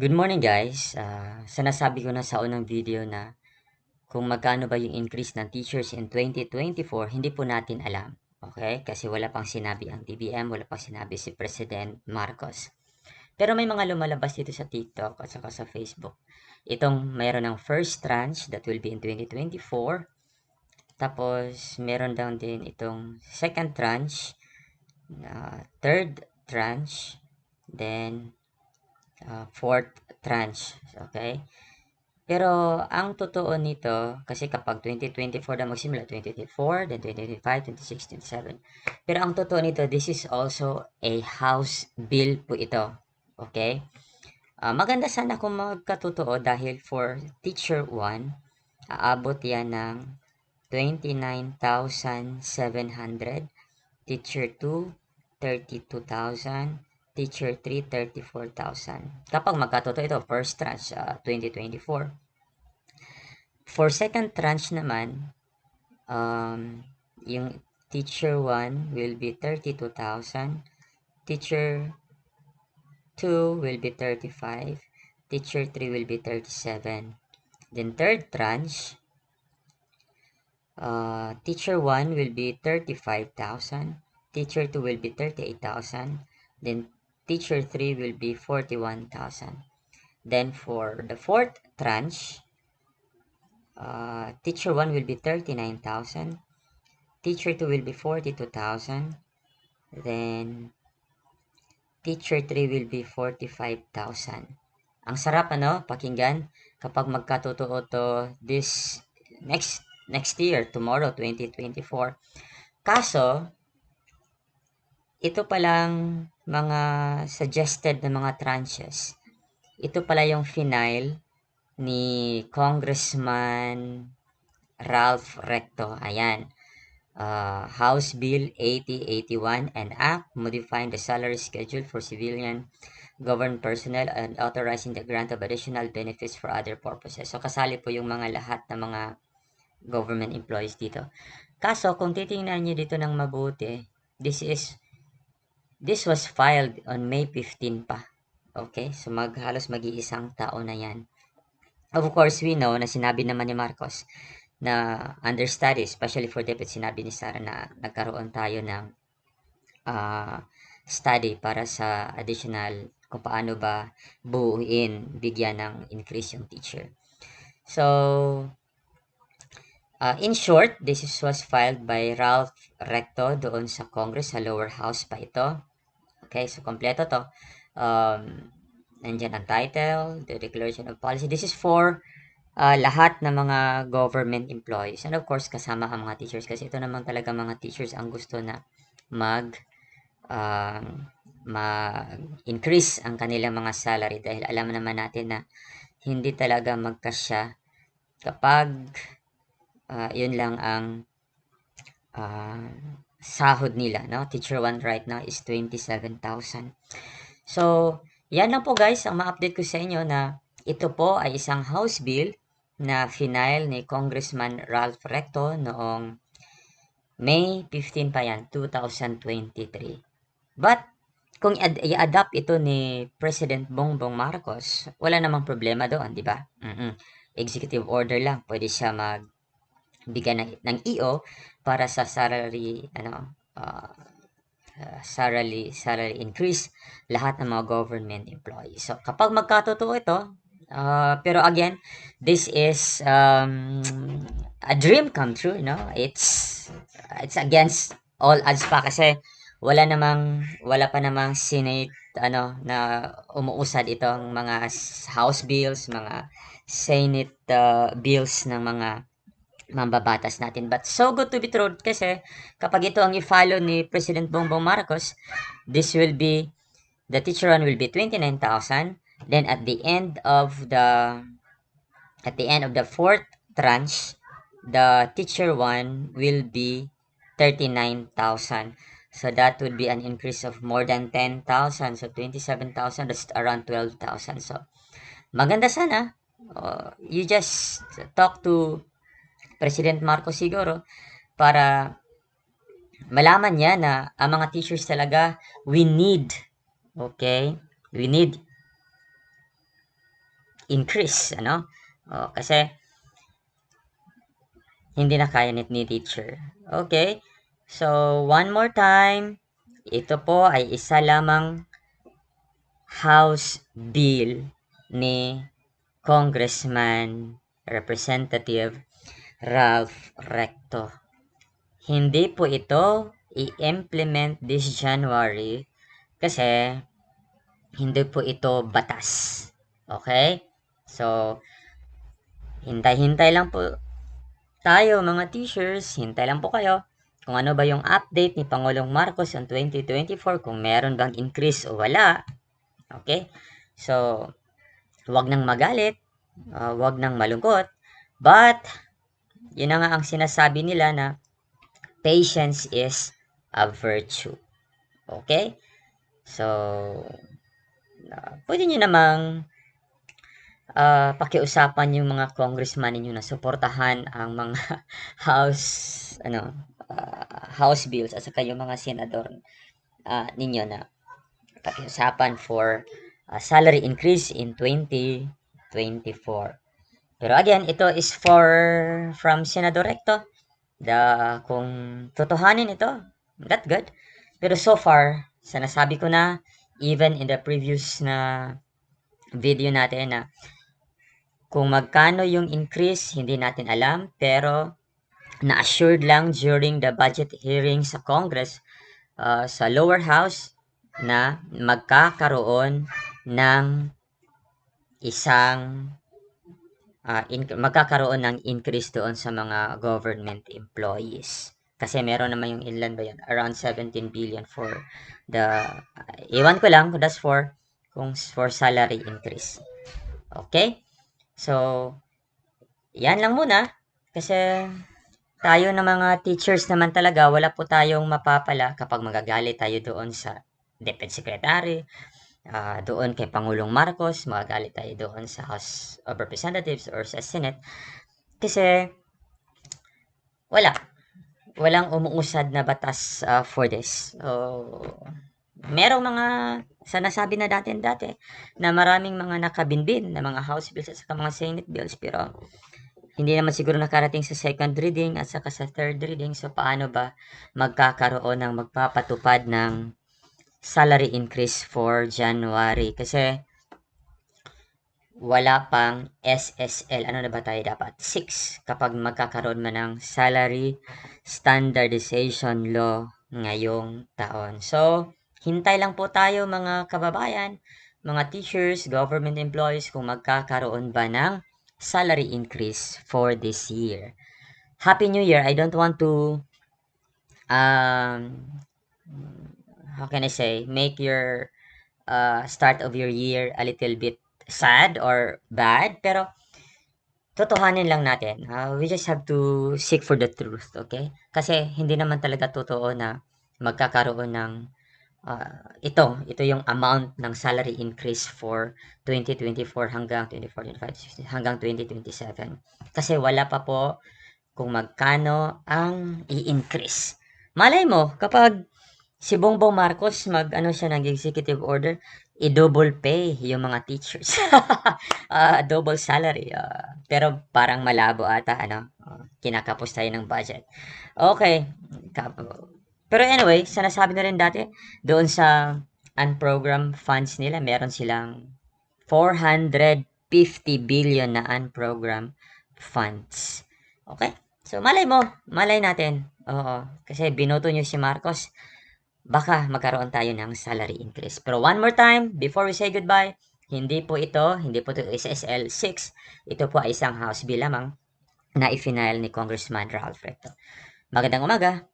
Good morning guys. Sinasabi ko na sa unang video na kung magkano ba yung increase ng teachers in 2024, hindi po natin alam. Okay? Kasi wala pang sinabi ang DBM, wala pang sinabi si President Marcos. Pero may mga lumalabas dito sa TikTok at saka sa Facebook. Itong mayroon ng first tranche that will be in 2024. Tapos meron daw din itong second tranche, third tranche, then fourth tranche. Okay? Pero ang totoo nito, kasi kapag 2024 na magsimula, 2024, then 2025, 26, 27. Pero ang totoo nito, this is also a House bill po ito. Okay? Maganda sana kung magkatotoo dahil for Teacher 1, aabot yan ng 29,700. Teacher 2, 32,000. Teacher 3, 34,000. Kapag magkatotoo ito, first tranche, 2024. For second tranche naman, yung teacher 1 will be 32,000, teacher 2 will be 35, teacher 3 will be 37. Then third tranche, teacher 1 will be 35,000, teacher 2 will be 38,000, then teacher 3 will be 41,000. Then for the fourth tranche, teacher 1 will be 39,000, teacher 2 will be 42,000, then teacher 3 will be 45,000. Ang sarap pakinggan kapag magkatotoo to this next year, tomorrow 2024. Kaso ito palang mga suggested na mga tranches. Ito pala yung final ni Congressman Ralph Recto. Ayan. House Bill 8081, an act modifying the salary schedule for civilian government personnel and authorizing the grant of additional benefits for other purposes. So, kasali po yung mga lahat ng mga government employees dito. Kaso, kung titingnan niyo dito ng mabuti, this was filed on May 15 pa. Okay? So, halos mag-iisang taon na yan. Of course, we know na sinabi naman ni Marcos na understudy, especially for DepEd, sinabi ni Sara na nagkaroon tayo ng study para sa additional kung paano ba buuin, bigyan ng increase yung teacher. So, in short, this was filed by Ralph Recto doon sa Congress, sa lower house pa ito. Okay, so kompleto to. Nandyan ang title, the declaration of policy. This is for lahat ng mga government employees. And of course, kasama ang mga teachers kasi ito naman talaga mga teachers ang gusto na ma-increase ang kanilang mga salary dahil alam naman natin na hindi talaga magkasya kapag yun lang ang sahod nila, no? Teacher 1 right now is 27,000. So, yan lang po guys ang ma-update ko sa inyo na ito po ay isang House Bill na final ni Congressman Ralph Recto noong May 15 pa yan, 2023. But, kung i-adapt ito ni President Bongbong Marcos, wala namang problema doon, di ba? Executive order lang, pwede siya magbigay ng EO para sa salary increase lahat ng mga government employees. So, kapag magkatotoo ito, pero again, this is a dream come true, no? It's against all odds pa kasi wala pa namang Senate na umuusad itong mga House bills, mga Senate bills ng mga mambabatas natin. But so good to be true kasi kapag ito ang i-follow ni President Bongbong Marcos, the teacher one will be 29,000. Then at the end of the fourth tranche, the teacher one will be 39,000. So that would be an increase of more than 10,000. So 27,000, that's around 12,000. So maganda sana. You just talk to President Marcos siguro para malaman niya na ang mga teachers talaga, we need increase, ano? Kasi hindi na kaya ni teacher. Okay? So, one more time. Ito po ay isa lamang House Bill ni Congressman Representative Ralph Recto. Hindi po ito i-implement this January kasi hindi po ito batas. Okay? So, hintay-hintay lang po tayo mga teachers, hintay lang po kayo kung ano ba yung update ni Pangulong Marcos on 2024, kung meron bang increase o wala. Okay? So, wag nang magalit, wag nang malungkot, but yun na nga ang sinasabi nila na patience is a virtue. Okay? So, pwede nyo namang pakiusapan yung mga congressman ninyo na suportahan ang mga house house bills at saka yung mga senador ninyo na pakiusapan for salary increase in 2024. Pero again, ito is from Senador Recto. Kung totohanin ito, that good. Pero so far, sinasabi ko na, even in the previous na video natin na kung magkano yung increase, hindi natin alam. Pero na-assured lang during the budget hearing sa Congress, sa lower house, na magkakaroon ng magkakaroon ng increase doon sa mga government employees. Kasi meron naman yung inland ba yan, around 17 billion for the, iwan ko lang kung that's for salary increase. Okay? So, yan lang muna. Kasi tayo na mga teachers naman talaga, wala po tayong mapapala kapag magagalit tayo doon sa DepEd Secretary, doon kay Pangulong Marcos, magagalit tayo doon sa House of Representatives or sa Senate. Kasi walang umuusad na batas for this. Merong mga sanasabi na dati na maraming mga nakabinbin na mga House bills at saka mga Senate bills, pero hindi naman siguro nakarating sa second reading at saka sa third reading. So, paano ba magkakaroon ng magpapatupad ng salary increase for January? Kasi wala pang SSL. Ano na ba tayo dapat? 6 kapag magkakaroon man ng Salary Standardization Law ngayong taon. So, hintay lang po tayo mga kababayan, mga teachers, government employees, kung magkakaroon ba ng salary increase for this year. Happy New Year! I don't want to how can I say, make your start of your year a little bit sad or bad, pero totohanin lang natin. We just have to seek for the truth, okay? Kasi hindi naman talaga totoo na magkakaroon ng ito yung amount ng salary increase for 2024 hanggang 2025 hanggang 2027. Kasi wala pa po kung magkano ang i-increase. Malay mo, kapag si Bongbong Marcos siya ng executive order, i-double pay yung mga teachers. Double salary. Pero parang malabo ata, kinakapos tayo ng budget. Okay. Pero anyway, sinasabi na rin dati, doon sa unprogrammed funds nila, meron silang 450 billion na unprogrammed funds. Okay? So, malay natin. Oo. Kasi binoto nyo si Marcos, baka magkaroon tayo ng salary increase. Pero one more time, before we say goodbye, hindi po ito SSL 6. Ito po ay isang House Bill lamang na i-final ni Congressman Ralph Recto. Magandang umaga.